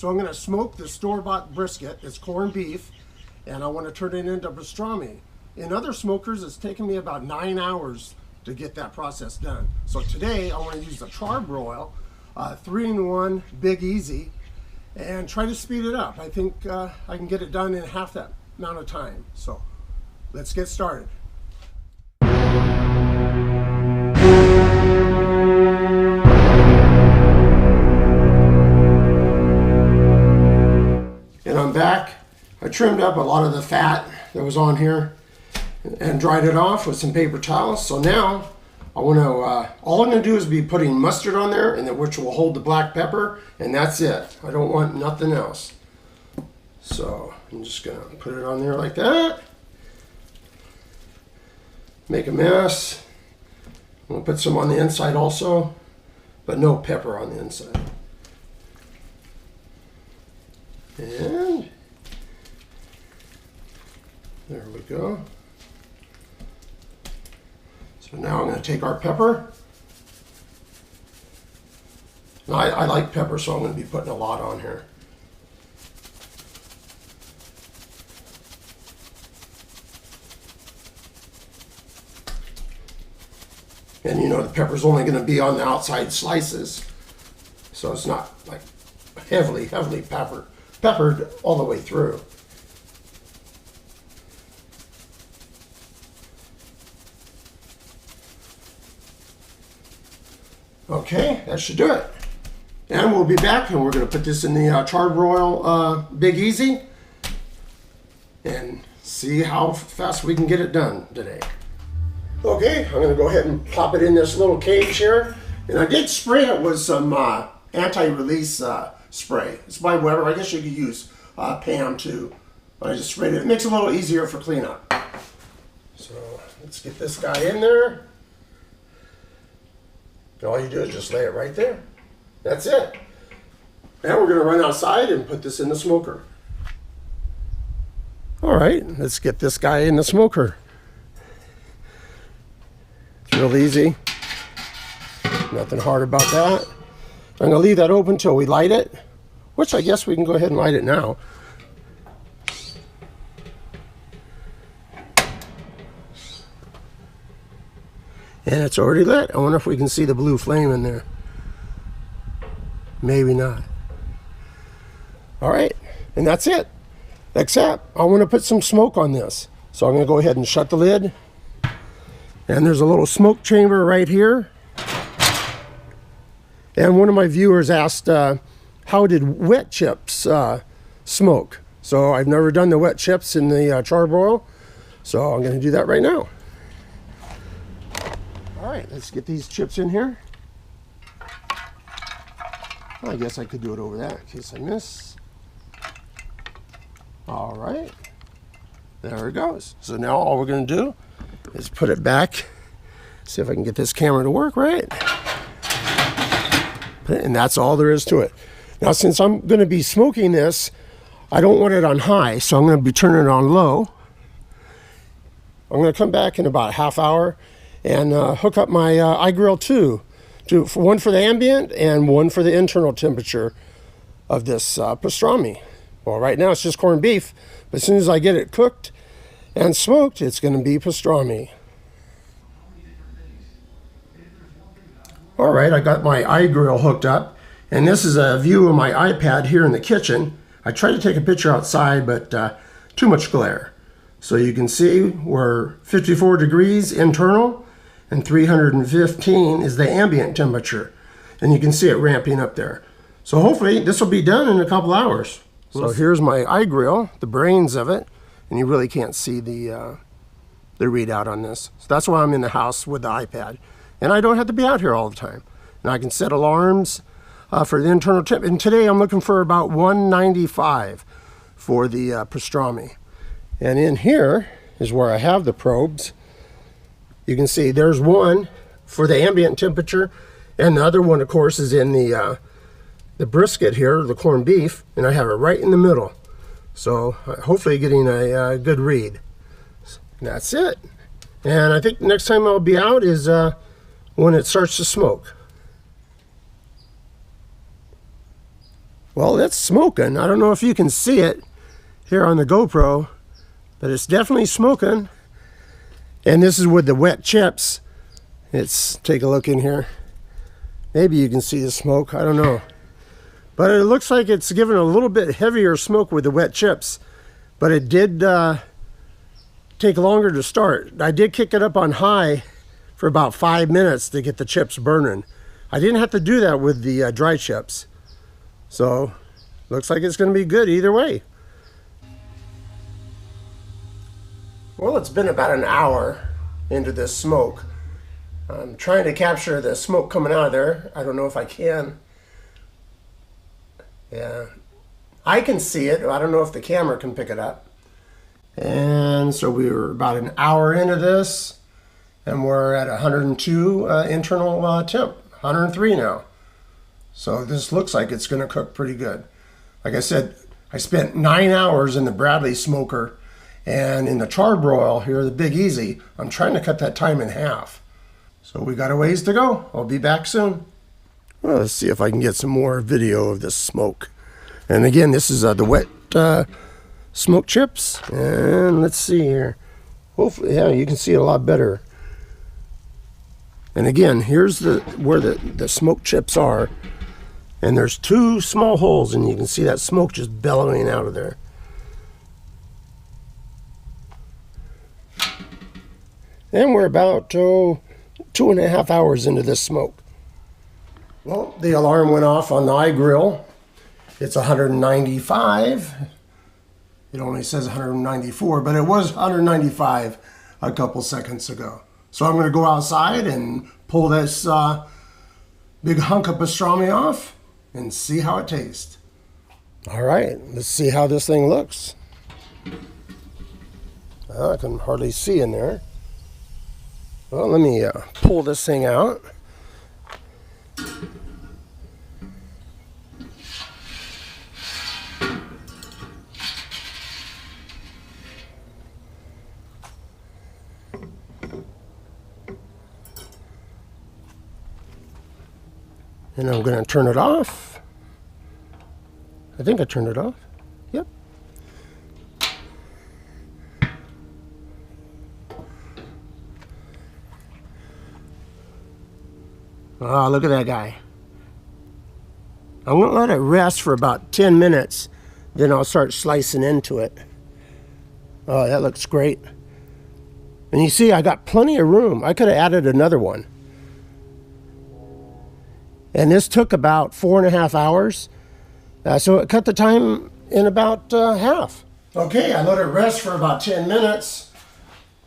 So I'm going to smoke the store-bought brisket. It's corned beef, and I want to turn it into pastrami. In other smokers, it's taken me about 9 hours to get that process done. So today I want to use the Char-Broil 3-in-1 Big Easy and try to speed it up. I think I can get it done in half that amount of time. So let's get started. And I'm back. I trimmed up a lot of the fat that was on here and dried it off with some paper towels. So now I want to, all I'm going to do is be putting mustard on there, and which will hold the black pepper, and that's it. I don't want nothing else. So I'm just going to put it on there like that. Make a mess. I'm going to put some on the inside also, but no pepper on the inside. And there we go. So now I'm going to take our pepper. And I like pepper, so I'm going to be putting a lot on here. And you know the pepper's only going to be on the outside slices, so it's not like heavily peppered all the way through. Okay, that should do it. And we'll be back, and we're going to put this in the Char-Broil Big Easy and see how fast we can get it done today. Okay, I'm going to go ahead and plop it in this little cage here. And I did spray it with some anti-release spray. It's by Weber. I guess you could use Pam too. But I just sprayed it. It makes it a little easier for cleanup. So let's get this guy in there. And all you do is just lay it right there. That's it. Now we're going to run outside and put this in the smoker. All right, let's get this guy in the smoker. It's real easy. Nothing hard about that. I'm going to leave that open until we light it, which I guess we can go ahead and light it now. And it's already lit. I wonder if we can see the blue flame in there. Maybe not. All right, and that's it. Except I want to put some smoke on this. So I'm going to go ahead and shut the lid. And there's a little smoke chamber right here. And one of my viewers asked, how did wet chips smoke? So I've never done the wet chips in the Char-Broil. So I'm going to do that right now. All right, let's get these chips in here. Well, I guess I could do it over that in case I miss. All right, there it goes. So now all we're going to do is put it back. See if I can get this camera to work right. And that's all there is to it. Now, since I'm going to be smoking this, I don't want it on high, so I'm going to be turning it on low. I'm going to come back in about a half hour and hook up my iGrill 2, one for the ambient and one for the internal temperature of this pastrami. Well, right now it's just corned beef, but as soon as I get it cooked and smoked, it's going to be pastrami. All right, I got my iGrill hooked up, and this is a view of my iPad here in the kitchen. I tried to take a picture outside, but too much glare. So you can see we're 54 degrees internal, and 315 is the ambient temperature. And you can see it ramping up there. So hopefully this will be done in a couple hours. So here's my iGrill, the brains of it, and you really can't see the readout on this. So that's why I'm in the house with the iPad. And I don't have to be out here all the time. And I can set alarms for the internal temp. And today I'm looking for about 195 for the pastrami. And in here is where I have the probes. You can see there's one for the ambient temperature, and the other one, of course, is in the brisket here, the corned beef, and I have it right in the middle. So hopefully getting a good read. And that's it. And I think the next time I'll be out is when it starts to smoke. Well, it's smoking. I don't know if you can see it here on the GoPro, but it's definitely smoking. And this is with the wet chips. Take a look in here. Maybe you can see the smoke, I don't know. But it looks like it's giving a little bit heavier smoke with the wet chips. But it did take longer to start. I did kick it up on high for about 5 minutes to get the chips burning. I didn't have to do that with the dry chips. So, looks like it's going to be good either way. Well, it's been about an hour into this smoke. I'm trying to capture the smoke coming out of there. I don't know if I can. Yeah, I can see it. I don't know if the camera can pick it up. And so we were about an hour into this, and we're at 102 internal temp, 103 now. So this looks like it's going to cook pretty good. Like I said, I spent 9 hours in the Bradley smoker, and in the Char-Broil here, the Big Easy, I'm trying to cut that time in half. So we got a ways to go. I'll be back soon. Well, let's see if I can get some more video of this smoke. And again, this is the wet smoke chips. And let's see here. Hopefully, yeah, you can see it a lot better. And again, here's where the smoke chips are. And there's 2 small holes, and you can see that smoke just bellowing out of there. And we're about 2.5 hours into this smoke. Well, the alarm went off on the iGrill. It's 195. It only says 194, but it was 195 a couple seconds ago. So I'm going to go outside and pull this big hunk of pastrami off and see how it tastes. All right, let's see how this thing looks. I can hardly see in there. Well, let me pull this thing out. And I'm going to turn it off. I think I turned it off. Yep. Oh, look at that guy. I'm going to let it rest for about 10 minutes. Then I'll start slicing into it. Oh, that looks great. And you see, I got plenty of room. I could have added another one. And this took about 4.5 hours. So it cut the time in about half. Okay, I let it rest for about 10 minutes.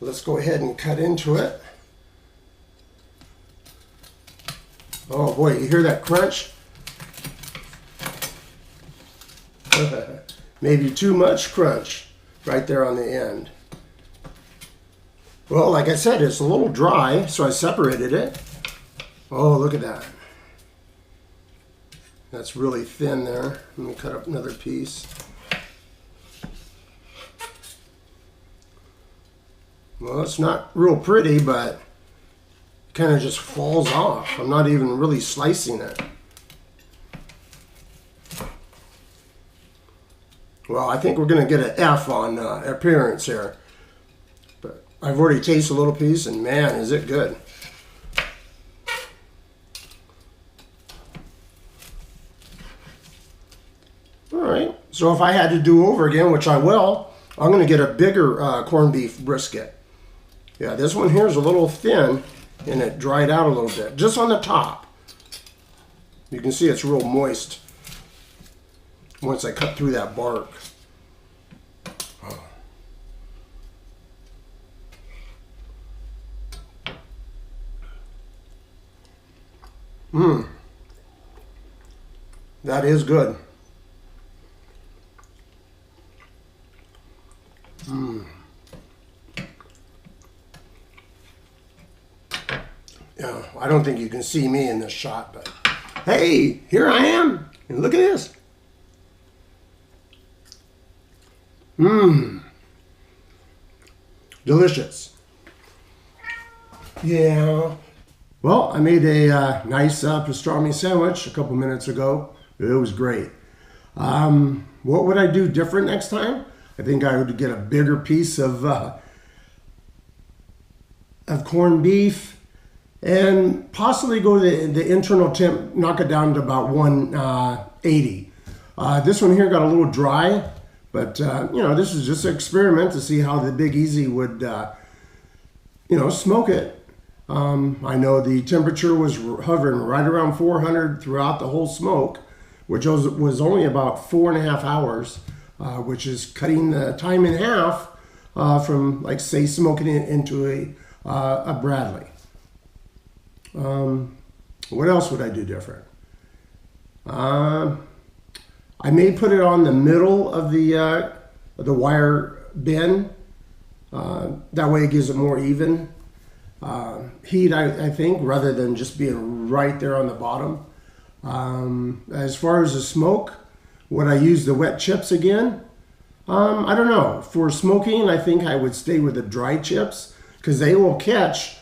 Let's go ahead and cut into it. Oh boy, you hear that crunch? Maybe too much crunch right there on the end. Well, like I said, it's a little dry, so I separated it. Oh, look at that. That's really thin there. Let me cut up another piece. Well, it's not real pretty, but it kind of just falls off. I'm not even really slicing it. Well, I think we're going to get an F on appearance here. But I've already tasted a little piece, and man, is it good. Alright, so if I had to do over again, which I will, I'm going to get a bigger corned beef brisket. Yeah, this one here is a little thin, and it dried out a little bit, just on the top. You can see it's real moist once I cut through that bark. That is good. Yeah, I don't think you can see me in this shot, but hey, here I am, and look at this. Delicious. Yeah. Well, I made a nice pastrami sandwich a couple minutes ago. It was great. What would I do different next time? I think I would get a bigger piece of corned beef and possibly go to the internal temp, knock it down to about 180. This one here got a little dry, but you know, this is just an experiment to see how the Big Easy would, you know, smoke it. I know the temperature was hovering right around 400 throughout the whole smoke, which was only about 4.5 hours, which is cutting the time in half from, like, say, smoking it into a Bradley. What else would I do different? I may put it on the middle of the wire bin. That way it gives it more even heat, I think, rather than just being right there on the bottom. As far as the smoke, would I use the wet chips again? I don't know. For smoking, I think I would stay with the dry chips because they will catch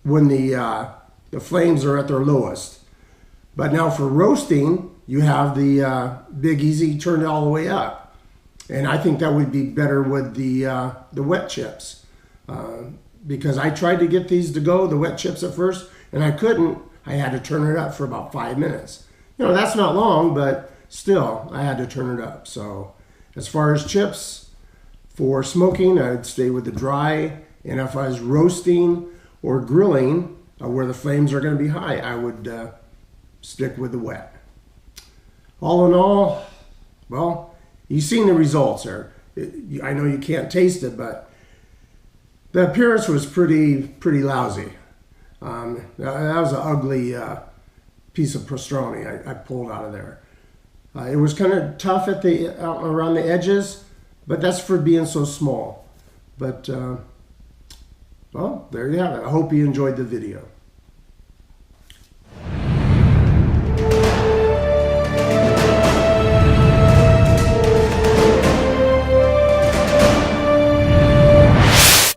when the flames are at their lowest. But now for roasting, you have the Big Easy turned all the way up. And I think that would be better with the wet chips. Because I tried to get these to go, the wet chips at first, and I couldn't. I had to turn it up for about 5 minutes. You know, that's not long, but still, I had to turn it up. So as far as chips, for smoking, I'd stay with the dry. And if I was roasting or grilling, where the flames are going to be high, I would stick with the wet. All in all, well, you've seen the results there. I know you can't taste it, but the appearance was pretty lousy. That was an ugly piece of pastrami I pulled out of there. It was kind of tough at around the edges, but that's for being so small. But well, there you have it. I hope you enjoyed the video.